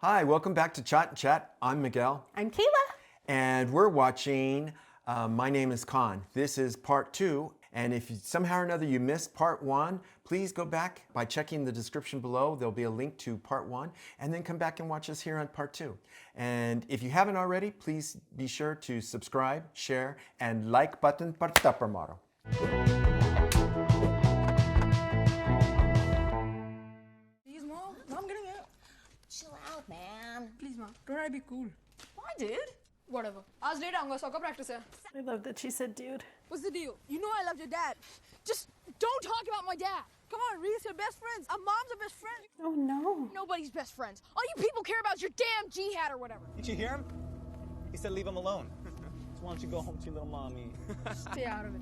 Hi, welcome back to Chat and Chat. I'm Miguel. I'm Kayla. And we're watching My Name is Khan. This is part 2. And if somehow or another you missed part 1, please go back by checking the description below. There'll be a link to part 1. And then come back and watch us here on part 2. And if you haven't already, please be sure to subscribe, share, and like button para tapamaro. Please, Mom. I'm getting it. Chill out, man. Please, Mom. Try to be cool. Why, dude? Whatever. आज late आऊँगा soccer practice है. I love that she said dude. What's the deal? You know I love your dad. Just don't talk about my dad. Come on, Reese, you're best friends. Our moms are best friends. Oh no. Nobody's best friends. All you people care about is your damn jihad or whatever. Did you hear him? He said leave him alone. So why don't you go home to your little mommy? Stay out of it.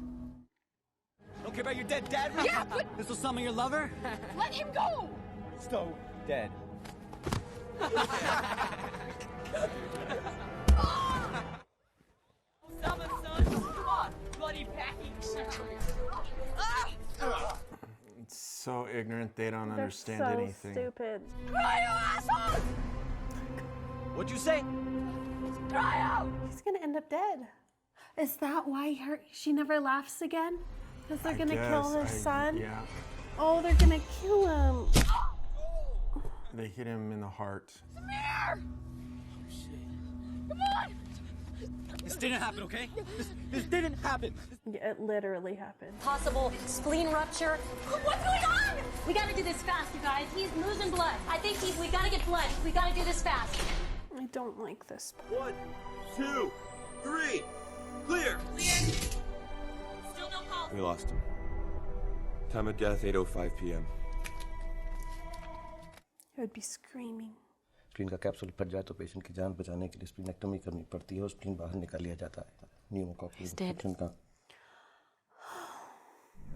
Don't care about your dead dad? Yeah, but This will summon your lover? let him go. So dead. It's so ignorant, they don't They're understand so anything. stupid. Cry, you assholes! What'd you say? Cry out! He's gonna end up dead. Is that why she never laughs again? Because they're gonna kill her son? Yeah, Oh, they're gonna kill him. they hit him in the heart. Samir! Come on! This didn't happen, okay? This didn't happen. Yeah, it literally happened. Possible spleen rupture. What's going on? We gotta do this fast, you guys. He's losing blood. I think we gotta get blood. We gotta do this fast. I don't like this. 1, 2, 3, clear. Still no pulse. We lost him. Time of death 8:05 p.m. I would be screaming. Spleen का capsule फट जाए तो patient की जान बचाने के लिए स्प्लीनेक्टोमी करनी पड़ती है और स्प्लीन बाहर निकाल लिया जाता है न्यूमोकॉकल का।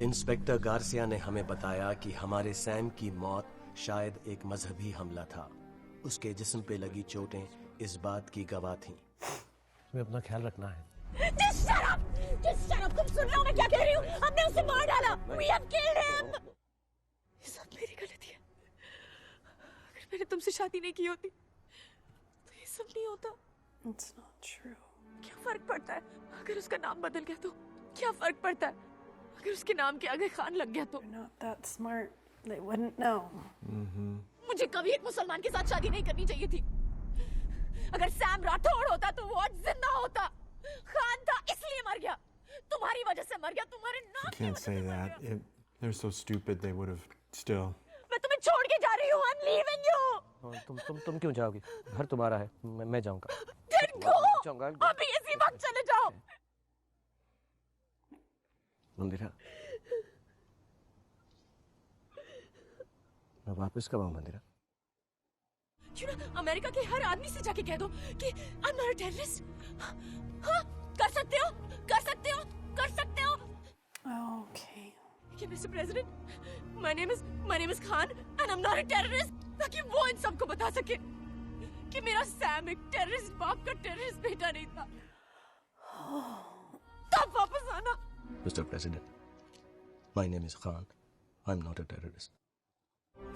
इंस्पेक्टर गार्सिया ने हमें बताया कि हमारे सैम की मौत शायद एक मजहबी हमला था। उसके जिस्म पे लगी चोटें इस बात की गवाह थीं। तुम्हें अपना ख्याल रखना है। Just shut up! Just shut up! तुम सुन रहे हो मैं क्या कह रही हूँ? हमने उसे मार डाला! We have killed him! ये सब मेरी गलती है। अगर मैंने तुमसे शादी नहीं की होती, तो ये सब नहीं होता। It's not true. क्या फर्क पड़ता है? अगर उसका नाम बदल गया तो क्या फर्क पड़ता है? अगर उसके नाम के आगे खान लग गया तो They're not that smart. They wouldn't know. मुझे कभी एक मुसलमान के साथ शादी नहीं करनी चाहिए थी। अगर सैम राठौड़ होता तो वो आज जिंदा होता। खान था इसलिए मर गया। तुम्हारी वजह से मर गया। तुम्हारे नाम You can't say that. They're so stupid, they would have still. मैं तुम्हें छोड़ के जा रही हूँ। I'm leaving you. तुम क्यों जाओगी? घर तुम्हारा है, मैं जाऊंगा। Then go. जाऊंगा। अभी इसी वक्त चले जाओ। मंदिरा, मैं वापस कब आऊं मंदिरा? क्यों ना अमेरिका के हर आदमी से जाके कह दो कि I'm not a terrorist. हाँ, कर सकते हो, कर सकते हो, कर सकते हो। Okay. कि Mr. President, my name is Khan and I'm not a terrorist. ताकि वो इन सबको बता सके कि मेरा सैम एक टेररिस्ट बाप का टेररिस्ट बेटा नहीं था। तब वापस आना। Mr. President, my name is Khan. I'm not a terrorist.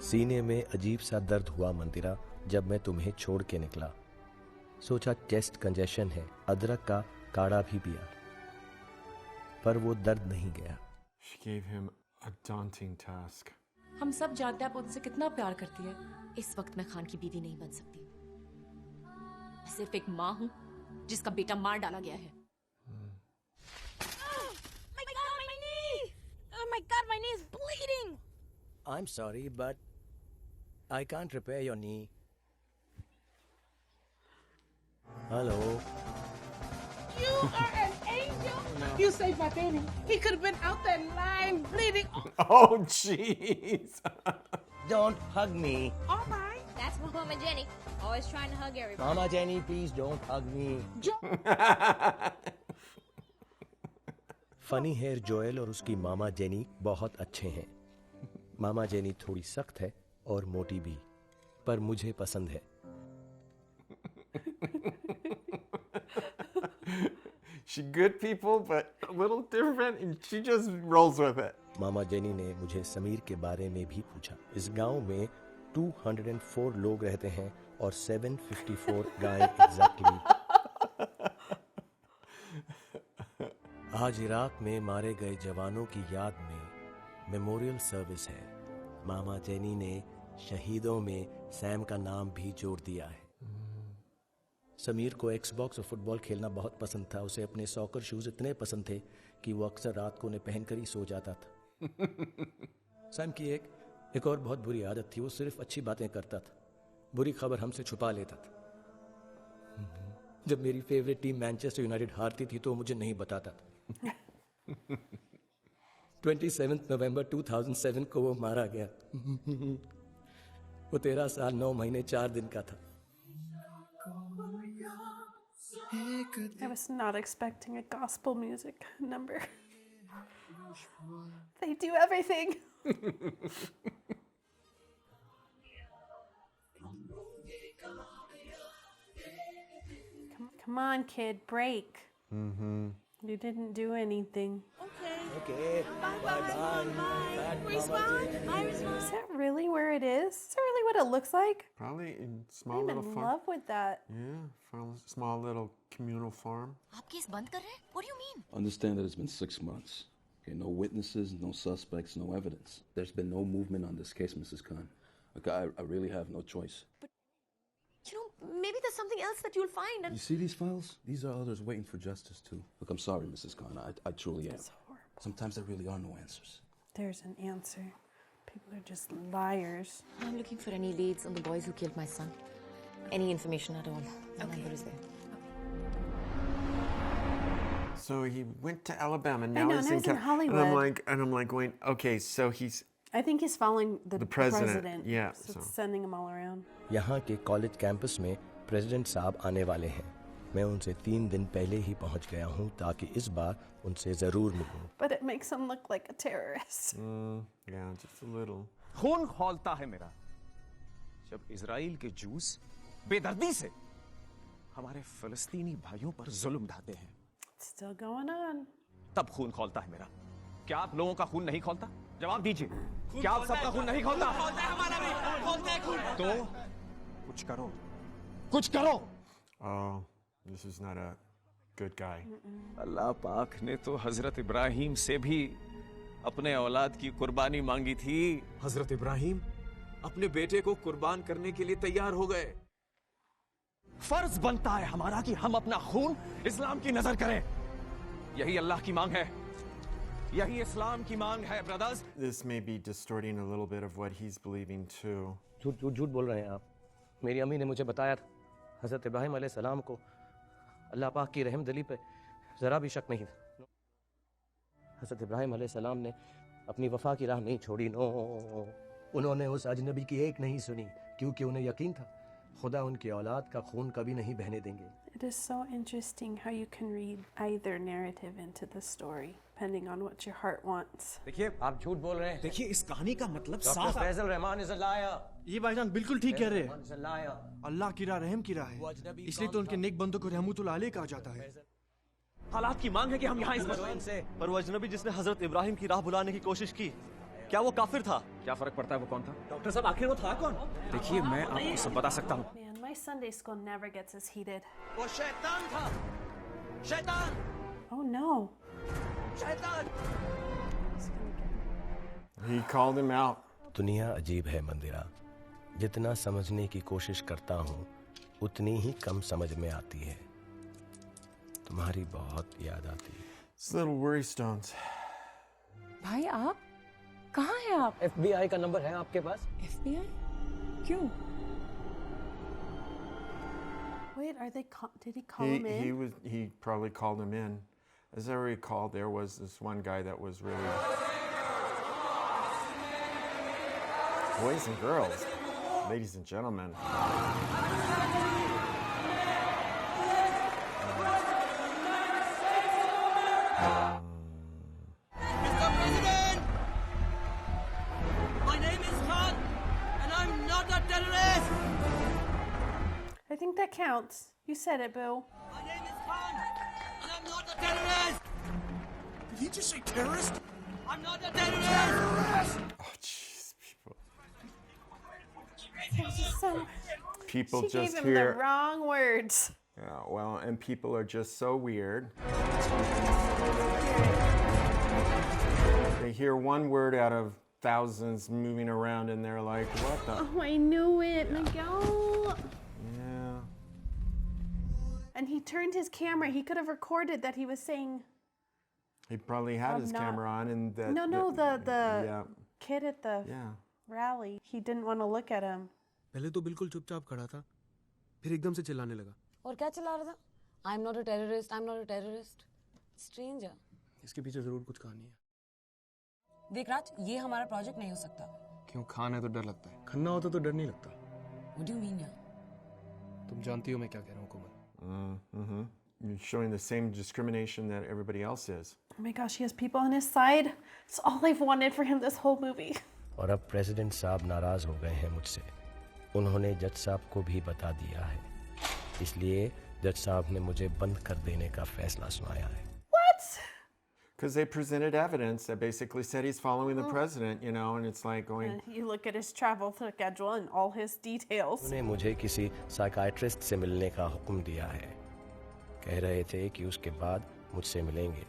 सीने में अजीब सा दर्द हुआ मंदिरा जब मैं तुम्हें छोड़ के निकला। सोचा चेस्ट कंजेशन है, अदरक का काढ़ा भी पिया, पर वो दर्द नहीं गया। She gave him a daunting task. हम सब जानते हैं आप उनसे कितना प्यार करती है। इस वक्त मैं खान की बीवी नहीं बन सकती। मैं सिर्फ एक माँ हूँ जिसका बेटा मार डाला गया है। My God, my knee is bleeding. I'm sorry, but I can't repair your knee. Hello. You are an angel. You saved my baby. He could have been out there lying, bleeding. Oh, jeez. Don't hug me. All right. That's Mama Jenny. Always trying to hug everybody. Mama Jenny, please don't hug me. Funny hair Joel और उसकी मामा jenny बहुत अच्छे हैं। मामा jenny थोड़ी सख्त है और मोटी भी, पर मुझे पसंद है। She good people, but a little different, and she just rolls with it. Mama jenny ने मुझे समीर के बारे में भी पूछा। इस गांव में 204 लोग रहते हैं और 7:54 गायें एग्जैक्टली। आज इराक में मारे गए जवानों की याद में मेमोरियल सर्विस है। मामा जेनी ने शहीदों में सैम का नाम भी जोड़ दिया है। समीर को एक्सबॉक्स और फुटबॉल खेलना बहुत पसंद था। उसे अपने सॉकर शूज इतने पसंद थे कि वो अक्सर रात को उन्हें पहनकर ही सो जाता था। सैम की एक और बहुत बुरी आदत थी, वो सिर्फ अच्छी बातें करता था, बुरी खबर हमसे छुपा लेता था। जब मेरी फेवरेट टीम मैनचेस्टर यूनाइटेड हारती थी तो वो मुझे नहीं बताता था। 27 नवंबर 2007 को वो मारा गया। वो 13 साल 9 महीने 4 दिन का था। I was not expecting a gospel music number. They do everything. Come on, kid, break. You didn't do anything. Okay. Bye. Respond. I respond. Is that really where it is? Is that really what it looks like? Probably in small I'm little in farm. love with that. Yeah, small little communal farm. आप case बंद कर रहे हैं? What do you mean? Understand that it's been 6 months. Okay, no witnesses, no suspects, no evidence. There's been no movement on this case, Mrs. Khan. Okay, I really have no choice. You know, maybe there's something else that you'll find. You see these files? These are others waiting for justice, too. Look, I'm sorry, Mrs. Khan. I truly am. It's horrible. Sometimes there really are no answers. There's an answer. People are just liars. I'm looking for any leads on the boys who killed my son. Any information at all. The number is there. So he went to Alabama. Now know, he's now in, he's in and Hollywood. I'm like going, okay, so he's I think he's following the president. Yeah, So so. it's sending him all around. यहाँ के college campus में president साहब आने वाले हैं। मैं उनसे 3 दिन पहले ही पहुंच गया हूं ताकि इस बार उनसे जरूर मिलूं। But it makes him look like a terrorist. Yeah, just a little. खून खौलता है मेरा जब इजराइल के जूस बेदर्दी से हमारे फिलिस्तीनी भाइयों पर जुल्म ढाते हैं। It's still going on. तब खून खौलता है मेरा। क्या आप लोगों का खून नहीं खौलता? जवाब दीजिए। क्या आप सबका खून नहीं खौलता? तो कुछ करो, कुछ करो। Oh, this is not a good guy. अल्लाह पाक ने तो हजरत इब्राहिम से भी अपने औलाद की कुर्बानी मांगी थी। हजरत इब्राहिम अपने बेटे को कुर्बान करने के लिए तैयार हो गए। फर्ज बनता है हमारा कि हम अपना खून इस्लाम की नजर करें। यही अल्लाह की मांग है, यही इस्लाम की मांग है, brothers. This may be distorting a little bit of what he's believing too. झूठ बोल रहे हैं आप। मेरी अम्मी ने मुझे बताया था हज़रत इब्राहिम अलैहिस्सलाम को अल्लाह पाक की रहमदिली पे ज़रा भी शक नहीं था। हज़रत इब्राहिम अलैहिस्सलाम ने अपनी वफा की राह नहीं छोड़ी। नो, उन्होंने उस अजनबी की एक नहीं सुनी क्योंकि उन्हें यकीन था खुदा उनकी औलाद का खून कभी नहीं बहने देंगे। It is so interesting how you can read either narrative into the story, depending on what your heart wants. देखिए आप झूठ बोल रहे हैं। देखिए इस कहानी का मतलब डॉक्टर साफ है। Faisal Rahman is a liar. ये भाईजान बिल्कुल ठीक कह रहे हैं। Is a lawyer. अल्लाह की राह रहम की राह है, इसलिए तो उनके नेक बंदों को रहमतुल अलैह कहा जाता है। हालात की मांग है कि हम यहाँ इस पर वो अजनबी जिसने हजरत इब्राहिम की राह बुलाने की कोशिश की, क्या वो काफिर था? क्या फर्क पड़ता है वो कौन था? डॉक्टर साहब आखिर वो था कौन? देखिए मैं आपको सब बता सकता हूँ। Man, my Sunday school never gets as heated. वो शैतान था, शैतान, Oh no. शैतान। It's gonna get He called him out. दुनिया अजीब है मंदिरा। जितना समझने की कोशिश करता हूँ उतनी ही कम समझ में आती है। तुम्हारी बहुत याद आती है। It's little worry stones. भाई आप कहाँ हैं आप? FBI का नंबर है आपके पास? FBI? क्यों? Wait, are they? Did he call him in? He probably called him in. As I recall, there was this one guy that was really boys and girls, ladies and gentlemen. Mr. President, my name is Khan, and I'm not a terrorist. I think that counts. You said it, Boo. My name is Khan, and I'm not a terrorist. Did he just say terrorist? I'm not a terrorist. Oh, jeez, people. There's just people She just gave him hear. the wrong words. Yeah, well, and people are just so weird. They hear one word out of thousands moving around, and they're like, "What the?" Oh, I knew it, Miguel. Yeah. And he turned his camera. He could have recorded that he was saying. He probably had his camera on, and that. No, the Yeah. kid at the Yeah. rally. He didn't want to look at him. पहले तो बिल्कुल चुपचाप खड़ा था, फिर एकदम से चिल्लाने लगा। और क्या चिल्ला रहा था? I'm not a terrorist. I'm not a terrorist. Strange है। इसके पीछे जरूर कुछ कहानी है। देख राज, ये हमारा प्रोजेक्ट नहीं हो सकता। क्यों? खान है तो डर लगता है, खन्ना होता तो डर नहीं लगता। What do you mean यार? तुम जानती हो मैं क्या कह रहा हूँ कोमल। You're showing the same discrimination that everybody else is. Oh my gosh, he has people on his side. It's all I've wanted for him this whole movie. और अब प्रेसिडेंट साहब नाराज हो गए हैं मुझसे। उन्होंने जज साहब को भी बता दिया है, इसलिए जज साहब ने मुझे बंद कर देने का फैसला सुनाया है। What? Because they presented evidence that basically said he's following the president, you know, and it's like going. And you look at his travel schedule and all his details. उन्होंने मुझे किसी साइकाइट्रिस्ट से मिलने का हुक्म दिया है। कह रहे थे कि उसके बाद मुझसे मिलेंगे,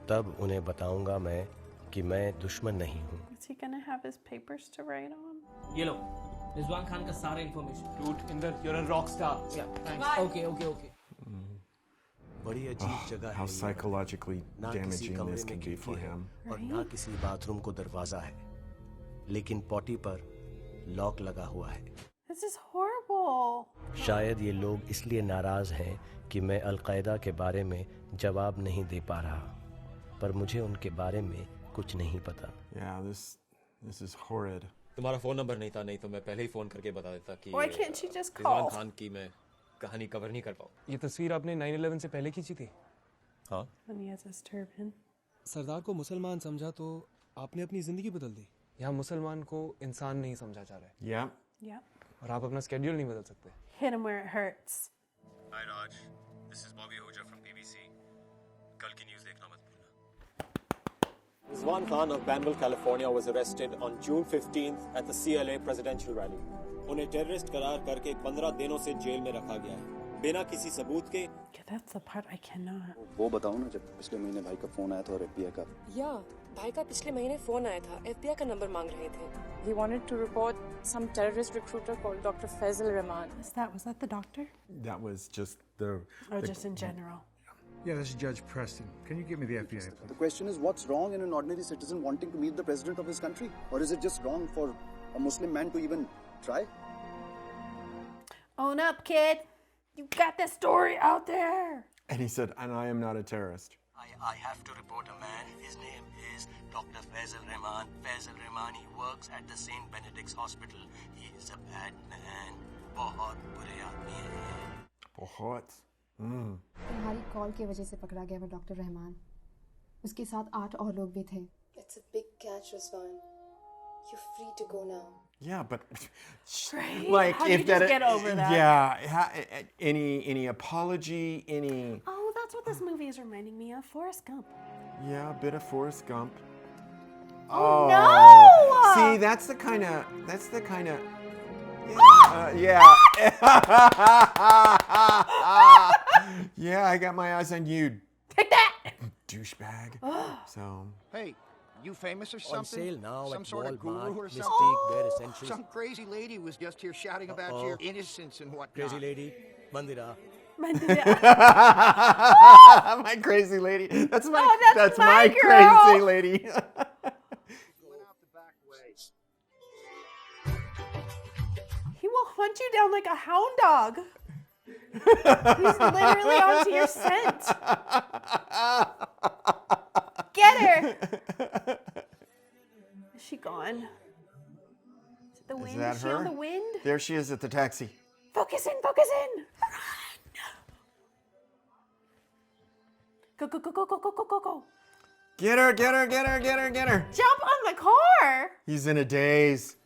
तब उन्हें बताऊंगा मैं कि मैं दुश्मन नहीं हूँ। Is he gonna have his papers to write on? ये लो, रिजवान खान का सारा information. Dude, Inder, you're a rock star. Yeah, thanks. Okay. बड़ी अजीब जगह है। How psychologically ना किसी damaging कमरे this में can be for खिड़की है him. और ना किसी बाथरूम को दरवाजा है, लेकिन पॉटी पर लॉक लगा हुआ है। This is horrible. शायद ये लोग इसलिए नाराज हैं कि मैं अलकायदा के बारे में जवाब नहीं दे पा रहा, पर मुझे उनके बारे में कुछ नहीं पता। Yeah, this is horrid. तुम्हारा फोन नंबर नहीं था, नहीं तो मैं पहले ही फोन करके बता देता कि Why can't she just Rizwan call? Khan की मैं कहानी कवर नहीं कर पाऊँ। ये तस्वीर आपने 9/11 से पहले खींची थी? हाँ। And he has his turban. सरदार को मुसलमान समझा तो आपने अपनी जिंदगी बदल दी। यहाँ मुसलमान को इंसान नहीं समझा जा रहा है। Yeah. Yep. और आप अपना स्केड्यूल नहीं बदल सकते। Hit him where it hurts. Hi Raj, this is Bobby Ahuja from BBC. कल की न्यूज़ देखना मत भूलना। Rizwan Khan of Banville, California was arrested on June 15th at the CLA presidential rally. उन्हें टेररिस्ट करार करके 15 दिनों से जेल में रखा गया है, बिना किसी सबूत के। Yeah, that's the part I cannot. वो बताओ ना, जब पिछले महीने भाई का फोन आया था और FBI का। या भाई का पिछले महीने फोन आया था, FBI का नंबर मांग रहे थे। He wanted to report some terrorist recruiter called Dr. Faisal Rahman. Was that the doctor? That was just the. Or just in general? Yeah, this is Judge Preston. Can you give me the FBI, please? The question is, what's wrong in an ordinary citizen wanting to meet the president of his country? Or is it just wrong for a Muslim man to even try? Own up, kid. You got that story out there. And he said, "And I am not a terrorist." I have to report a man. His name is Dr. Faisal Rahman. Faisal Rahman, he works at the St. Benedict's Hospital. He is a bad man. बहुत बुरे आदमी हैं। बहुत। तुम्हारी call की वजह से पकड़ा गया वो डॉक्टर रहमान। उसके साथ 8 और लोग भी थे। It's a big catch, Rizwan. You're free to go now. Yeah, but Right? like How do if you just that, get over that? yeah, any apology, any. Oh, that's what this movie is reminding me of. Forrest Gump. Yeah, a bit of Forrest Gump. Oh, no! See, that's the kind of. Yeah. Yeah, I got my eyes on you. Take that! Douchebag. So. Hey, you famous or On something? sale now Some at sort of guru Walmart, or Mystique, something? Bare Essentials. Some crazy lady was just here shouting about your innocence and whatnot. Crazy lady, Mandira. My crazy lady. That's my. Oh, that's my girl. Crazy lady. He will hunt you down like a hound dog. He's literally onto your scent. Get her. Is she gone? Is it the wind? Is that she her? on the wind? There she is at the taxi. Focus in, focus in. Go, go, go, go, go, go, go, go, go. Get her, get her, get her, get her, get her. Jump on the car. He's in a daze.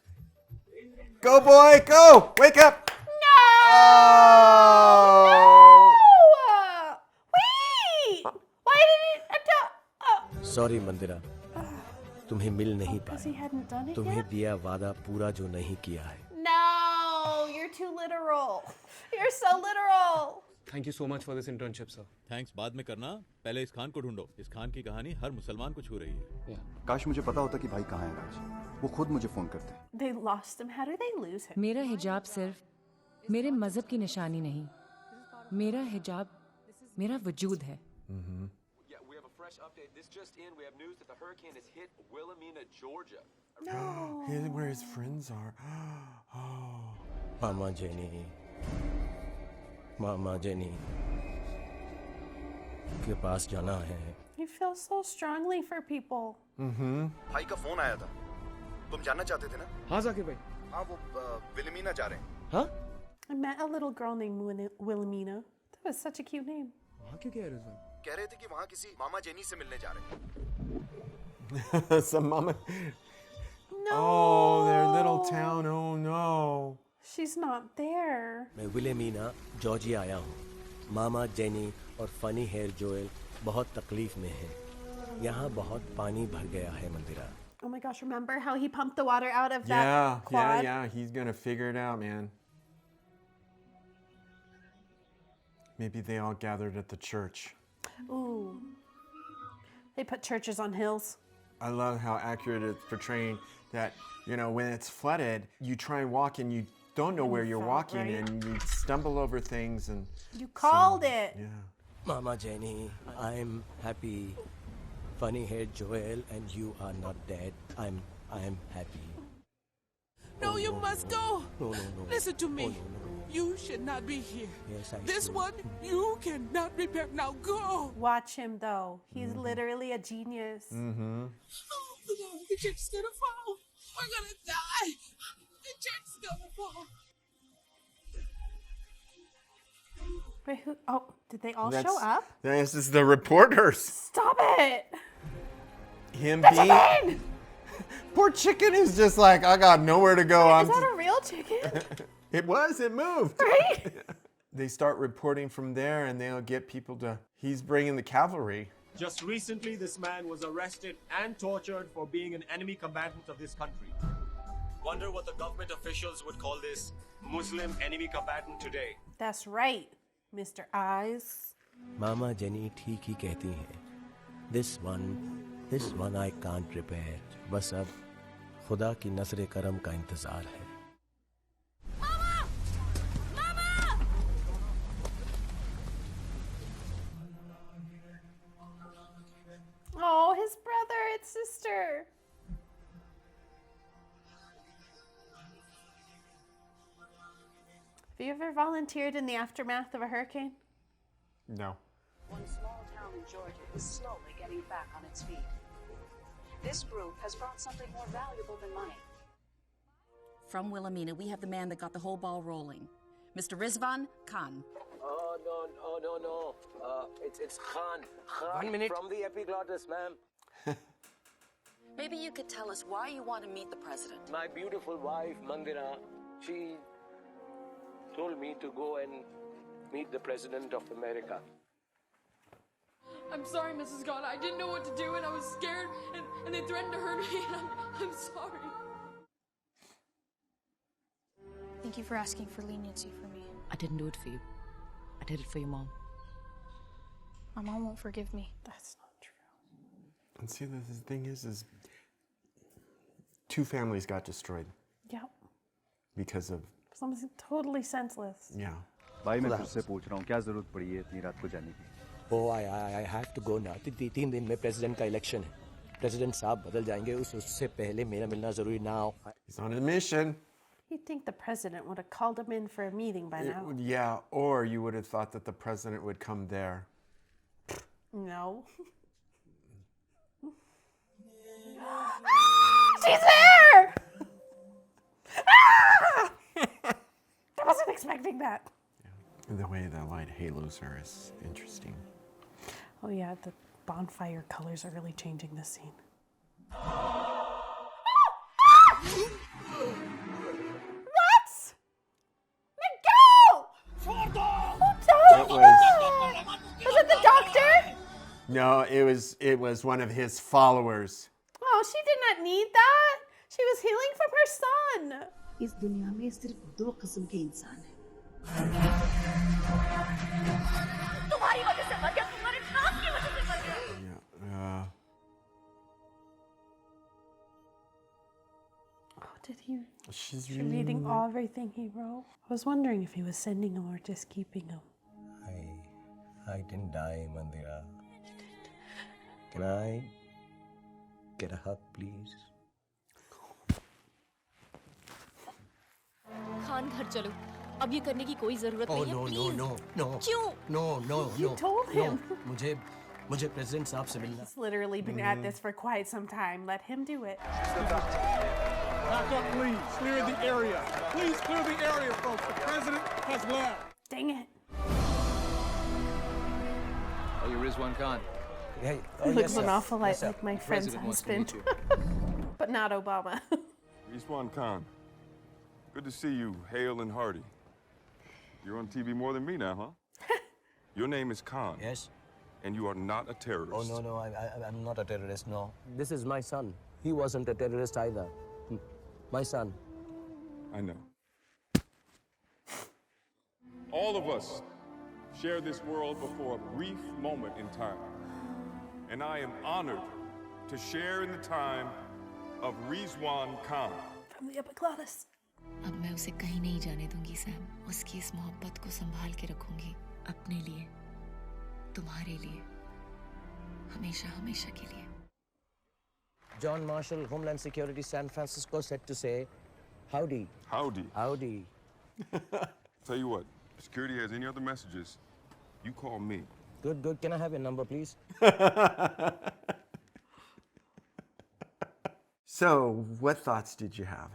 Go, boy, go. Wake up. No. Oh. No. Wait. Why did it? Sorry, Mandira. तुम्हें मिल नहीं Because he पाए। hadn't done it तुम्हें yet? दिया वादा पूरा जो नहीं किया है। No. No, you're too literal. You're so literal. Thank you so much for this internship, sir. Thanks बाद में करना, पहले इस खान को ढूंढो। इस खान की कहानी हर मुसलमान को छू रही है। काश मुझे पता होता कि भाई कहाँ है आज। वो खुद मुझे फोन करते। They lost him. How did they lose him? मेरा हिजाब सिर्फ मेरे मजहब की निशानी नहीं, मेरा हिजाब मेरा वजूद है। Yeah, we have a fresh update. This just in, we have news that the hurricane has hit Wilhelmina, Georgia. No. Here's where his friends are. Oh. Mama jenny के पास जाना है। You feel so strongly for people. भाई का phone आया था। तुम जानना चाहते थे ना? हाँ जाकिर भाई। हाँ वो विल्हेमिना जा रहे हैं। हाँ? I met a little girl named Wilhelmina. That was such a cute name. वहाँ क्यों कह रहे हो? कह रहे थे कि वहाँ किसी मामा जेनी से मिलने जा रहे हैं। Some mama. No. Oh, their little town. Oh no. She's not there. मैं विलेमिना जॉर्जिया आया हूँ। मामा जेनी और फनी हेयर जोएल बहुत तकलीफ में हैं। यहाँ बहुत पानी भर गया है मंदिरा। Oh my gosh, remember how he pumped the water out of that quad? Yeah, he's gonna figure it out, man. Maybe they all gathered at the church. Ooh. They put churches on hills. I love how accurate it's portraying that, you know, when it's flooded, you try and walk and you don't know where you're walking, right? and you stumble over things and... You called it. Yeah. Mama Jenny, I'm happy. Funny head Joel, and you are not dead. I'm happy. No, you must go. No. Listen to me. Oh, no. You should not be here. Yes, I This should. one, you cannot repair. Now go. Watch him, though. He's literally a genius. Oh, the church's gonna fall. We're gonna die. The church's gonna fall. Wait, who? Oh, did they all That's- show up? This is the reporters. Stop it! Him The being... chicken! Poor chicken is just like, I got nowhere to go. Is that a real chicken? It was, it moved. Right? They start reporting from there and they'll get people to... He's bringing the cavalry. Just recently, this man was arrested and tortured for being an enemy combatant of this country. Wonder what the government officials would call this Muslim enemy combatant today. That's right, Mr. Eyes. Mama Jenny ठीक ही कहती हैं. This one I can't repair. बस अब खुदा की नज़र करम का इंतज़ार है. Oh, his brother and sister. Have you ever volunteered in the aftermath of a hurricane? No. One small town in Georgia is slowly getting back on its feet. This group has brought something more valuable than money. From Wilhelmina, we have the man that got the whole ball rolling. Mr. Rizvan Khan. Oh, no. It's Khan. 1 minute. From the epiglottis, ma'am. Maybe you could tell us why you want to meet the president. My beautiful wife, Mandira, she told me to go and meet the President of America. I'm sorry, Mrs. God. I didn't know what to do, and I was scared, and they threatened to hurt me, and I'm sorry. Thank you for asking for leniency for me. I didn't do it for you. I did it for your mom. My mom won't forgive me. That's not true. And see, the thing is 2 families got destroyed Yep. because of... Something totally senseless. Yeah. भाई मैं तुझसे पूछ रहा हूँ क्या जरूरत पड़ी है इतनी रात को जाने की? Oh, I have to go now. 3 दिन में प्रेसिडेंट का इलेक्शन है. प्रेसिडेंट साहब बदल जाएंगे. उससे पहले मेरा मिलना जरूरी now. He's on a mission. You'd think the president would have called him in for a meeting by now. Yeah, or you would have thought that the president would come there. No. She's there! Ah! I wasn't expecting that. And the way the light halos her is interesting. Oh yeah, the bonfire colors are really changing this scene. What? Miguel! Who It died? was- Was it the doctor? No, it was one of his followers. Oh, she did not need that. She was healing from her son. इस दुनिया में सिर्फ 2 किस्म के इंसान हैं। तुम्हारी वजह से मर गया, तुम्हारे नाम की वजह से मर गया। Did he? She's reading everything he wrote. I was wondering if he was sending them or just keeping them. I didn't die, Mandira. Can I get a hug, please? Khan घर चलो, अब ये करने की कोई जरूरत नहीं है। No, please. no. क्यों? No. You told him. No. मुझे प्रेसिडेंट साहब से मिलना। He's literally been at this for quite some time. Let him do it. Back up, please. Clear the area. Please clear the area, folks. The president has left. Dang it. Oh, you're Rizwan Khan. Hey, He looks an awful lot like my friend's President wants to husband. meet But not Obama. Rizwan Khan, good to see you, hale and hearty. You're on TV more than me now, huh? Your name is Khan. Yes. And you are not a terrorist. Oh, no, I'm not a terrorist, no. This is my son. He wasn't a terrorist either. My son. I know. All of us share this world but for a brief moment in time. And I am honored to share in the time of Rizwan Khan. From the epiglottis. अब मैं उसे कहीं नहीं जाने दूंगी Sam. उसकी इस मोहब्बत को संभाल के रखूंगी अपने लिए, तुम्हारे लिए, हमेशा हमेशा के लिए। John Marshall, Homeland Security, San Francisco, said to say, howdy. Howdy. Howdy. Tell you what, if security has any other messages, you call me. Good. Can I have your number, please? So, what thoughts did you have?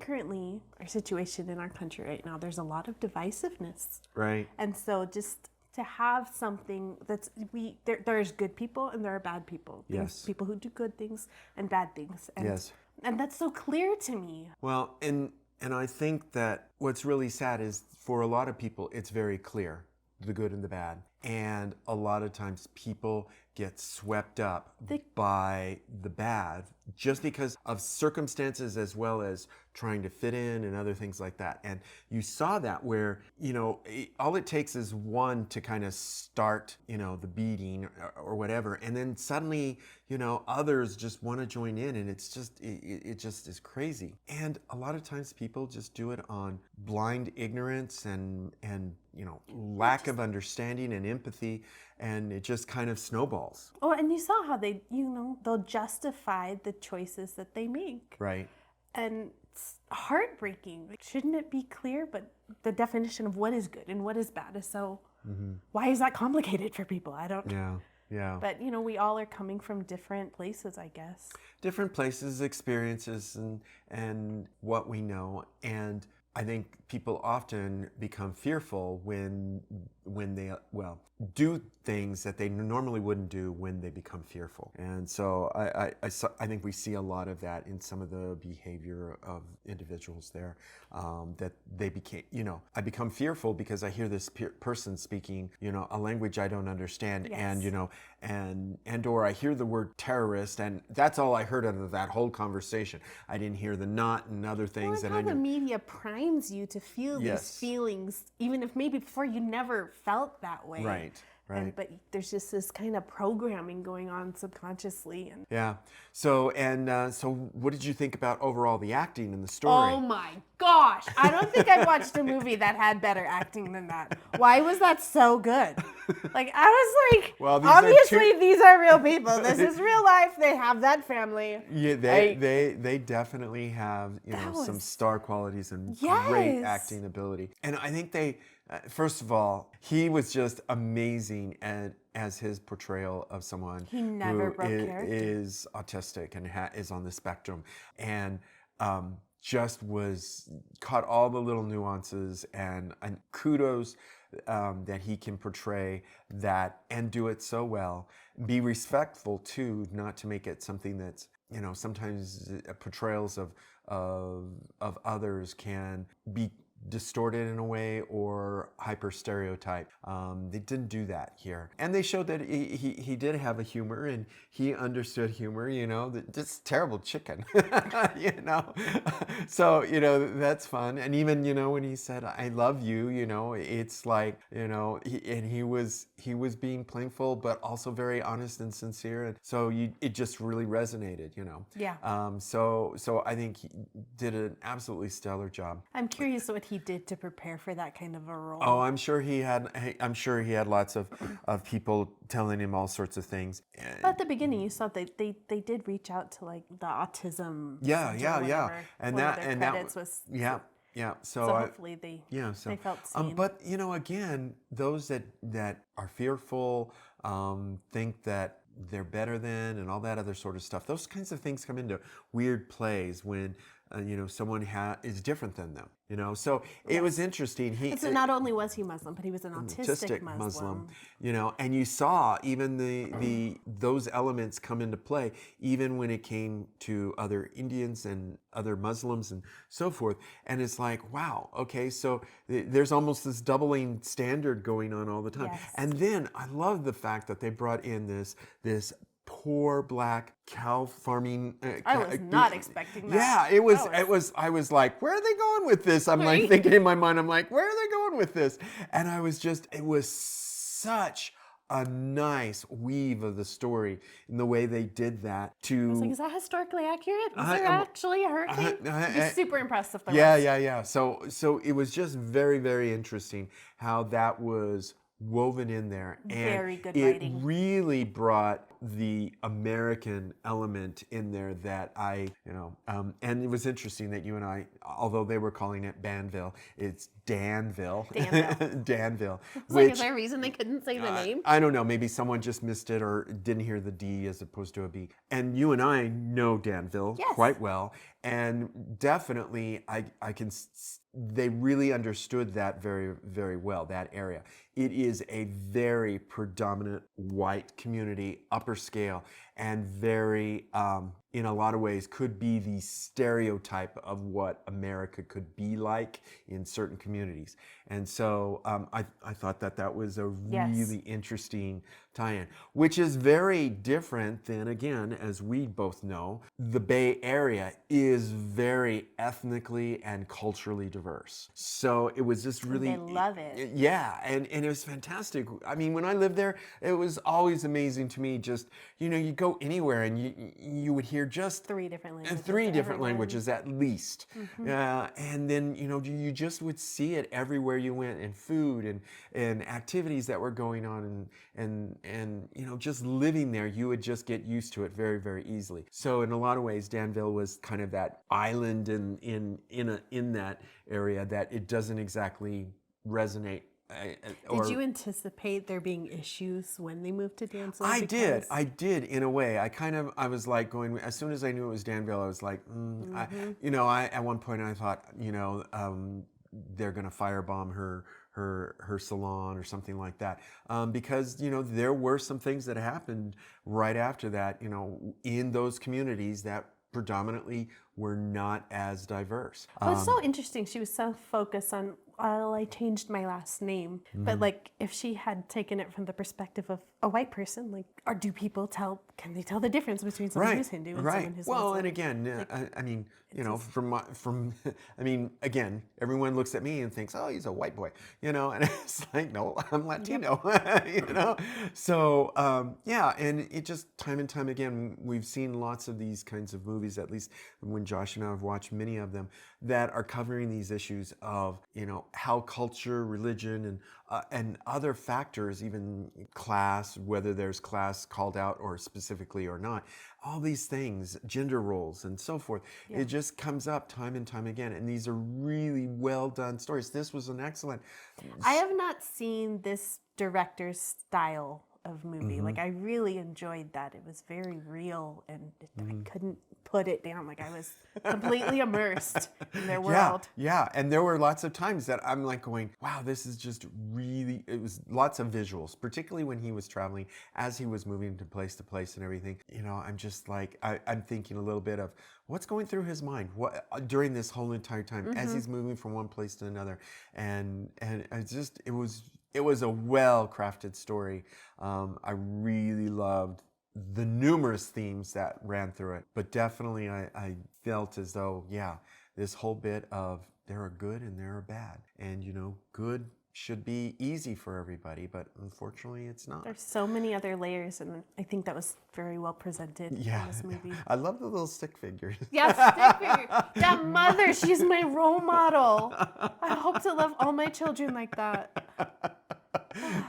Currently, our situation in our country right now, there's a lot of divisiveness. Right. And so just to have something that's, there's good people and there are bad people. Yes. People who do good things and bad things. And, Yes. And that's so clear to me. Well, and I think that what's really sad is for a lot of people, it's very clear, the good and the bad. And a lot of times people get swept up by the bad just because of circumstances as well as trying to fit in and other things like that. And you saw that where, all it takes is one to kind of start, the beating or whatever. And then suddenly, others just want to join in and it's just, it just is crazy. And a lot of times people just do it on blind ignorance and lack of understanding and empathy. And it just kind of snowballs. Oh, and you saw how they, they'll justify the choices that they make. Right. And it's heartbreaking. Shouldn't it be clear? But the definition of what is good and what is bad is so, why is that complicated for people? I don't know. Yeah. But, we all are coming from different places, I guess. Different places, experiences, and what we know. And I think people often become fearful when they, do things that they normally wouldn't do when they become fearful. And so I think we see a lot of that in some of the behavior of individuals there, that they became, I become fearful because I hear this person speaking, a language I don't understand. Yes. And or I hear the word terrorist and that's all I heard out of that whole conversation. I didn't hear the not and other things. Well, how the media primes you to feel these feelings, even if maybe before you never felt that way. Right. But there's just this kind of programming going on subconsciously. Yeah. So what did you think about overall the acting and the story? Oh my gosh. I don't think I've watched a movie that had better acting than that. Why was that so good? I was like, well, obviously these are real people. This is real life. They have that family. Yeah, they definitely have, some star qualities and great acting ability. And I think they, first of all, he was just amazing as his portrayal of someone he never who broke character. Is autistic and is on the spectrum. And just caught all the little nuances and kudos that he can portray that and do it so well. Be respectful too, not to make it something that's, sometimes portrayals of others can be distorted in a way or hyper stereotype. They didn't do that here. And they showed that he did have a humor, and he understood humor, this terrible chicken, So, that's fun. And even, when he said, I love you, it's like, he was being playful, but also very honest and sincere. And so it just really resonated, Yeah. So I think he did an absolutely stellar job. I'm curious what he did to prepare for that kind of a role. Oh, I'm sure he had lots of people telling him all sorts of things. But at the beginning, you saw that they did reach out to like the autism. Yeah. And that was Yeah. So hopefully they felt seen. But again, those that are fearful, think that they're better than, and all that other sort of stuff. Those kinds of things come into weird plays when someone is different than them. So it was interesting. So not only was he Muslim, but he was an autistic Muslim. And you saw even those elements come into play, even when it came to other Indians and other Muslims and so forth. And it's like, wow, okay, so there's almost this doubling standard going on all the time. Yes. And then I love the fact that they brought in this poor black cow farming. I was not expecting that. Yeah, it was. I was like, where are they going with this? I'm like thinking in my mind, I'm like, where are they going with this? And it was such a nice weave of the story in the way they did that. I was like, is that historically accurate? Was there actually a hurricane? I was super impressed if there was. Yeah. So it was just very, very interesting how that was woven in there, and very good it writing. Really brought the American element in there that and it was interesting that you and I, although they were calling it Banville, it's Danville. Danville. Like, is there a reason they couldn't say the name? I don't know. Maybe someone just missed it or didn't hear the D as opposed to a B. And you and I know Danville quite well, and definitely they really understood that very, very well, that area. It is a very predominant white community, upper scale, and very, in a lot of ways, could be the stereotype of what America could be like in certain communities. And so I thought that was a really interesting tie-in, which is very different than, again, as we both know, the Bay Area is very ethnically and culturally diverse. So it was just really... They love it. Yeah, and it was fantastic. I mean, when I lived there, it was always amazing to me. Just, you go anywhere and you would hear just... Three different languages. Three different languages at least. And then, you just would see it everywhere you went, in food and activities that were going on, and just living there, you would just get used to it very, very easily. So in a lot of ways, Danville was kind of that island in that area that it doesn't exactly resonate. Did you anticipate there being issues when they moved to Danville? I did in a way. I was like going, as soon as I knew it was Danville, I was like, at one point I thought, they're going to firebomb her salon or something like that, because there were some things that happened right after that, in those communities that predominantly were not as diverse. It's so interesting. She was so focused on, well, I changed my last name. But like, if she had taken it from the perspective of a white person, like, or do people can they tell the difference between someone who's Hindu and someone who's Muslim? Well, and again, I mean, again, everyone looks at me and thinks, oh, he's a white boy, and it's like, no, I'm Latino, So, and it just time and time again, we've seen lots of these kinds of movies, at least when Josh and I have watched many of them, that are covering these issues of, how culture, religion, and other factors, even class, whether there's class called out or specifically or not, all these things, gender roles and so forth, it just comes up time and time again. And these are really well done stories. This was an excellent... I have not seen this director's style of movie. Like I really enjoyed that. It was very real, and I couldn't put it down. Like I was completely immersed in their world. Yeah, and there were lots of times that I'm like going, wow, this is just really, it was lots of visuals, particularly when he was traveling, as he was moving to place and everything. You know, I'm just like, I'm thinking a little bit of what's going through his mind during this whole entire time as he's moving from one place to another. And it's just, it was a well-crafted story. I really loved the numerous themes that ran through it, but definitely I felt as though, yeah, this whole bit of there are good and there are bad, and you know, good should be easy for everybody, but unfortunately it's not. There's so many other layers, and I think that was very well presented in this movie. I love the little stick figures. Yes, stick figure. That mother, she's my role model. I hope to love all my children like that.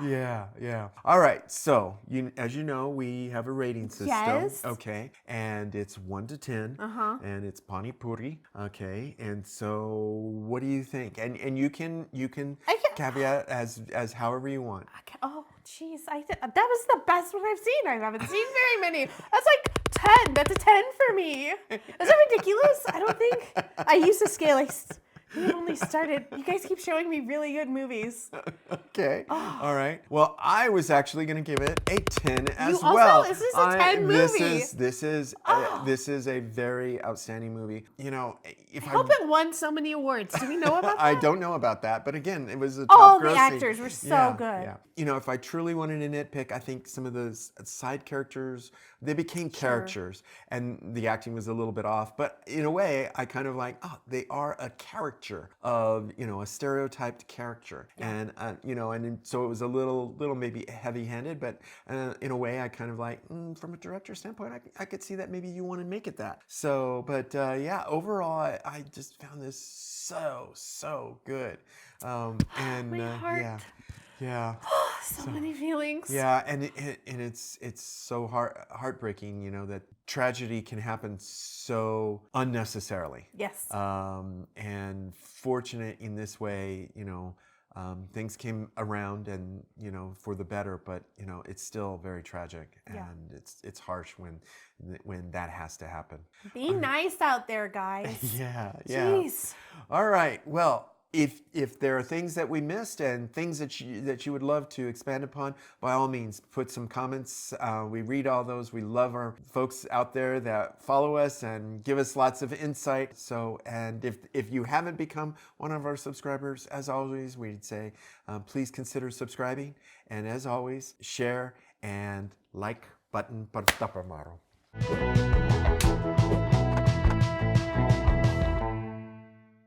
Yeah. All right, so as you know, we have a rating system. Yes. Okay, and it's 1 to 10. And it's Pani Puri. Okay, and so what do you think? And you can caveat as however you want. Oh, jeez, that was the best one I've seen. I haven't seen very many. That's like 10. That's a 10 for me. Is that ridiculous? I don't think. I used to scale. We only started. You guys keep showing me really good movies. Okay. All right. Well, I was actually going to give it a 10 as also, well. This is a 10 movie. This is a very outstanding movie. You know, I hope it won so many awards. Do we know about that? I don't know about that, but again, it was a all top the grossing. actors were so good. Yeah. You know, if I truly wanted to nitpick, I think some of those side characters, they became characters, and the acting was a little bit off. But in a way, I kind of like, oh, they are a character of, you know, a stereotyped character, and you know, and so it was a little maybe heavy-handed, but in a way, I kind of like, from a director standpoint, I could see that maybe you want to make it that. So, but yeah, overall, I just found this so good, and my heart. Yeah. So many feelings. Yeah, and it's so heartbreaking, you know, that tragedy can happen so unnecessarily. Yes. And fortunate in this way, you know, things came around and, you know, for the better, but, you know, it's still very tragic, and it's harsh when that has to happen. Be nice out there, guys. Yeah. Jeez. All right. Well, if there are things that we missed and things that you would love to expand upon, by all means, put some comments. We read all those. We love our folks out there that follow us and give us lots of insight. So, and if you haven't become one of our subscribers, as always, we'd say, please consider subscribing. And as always, share and like button per tapamaro.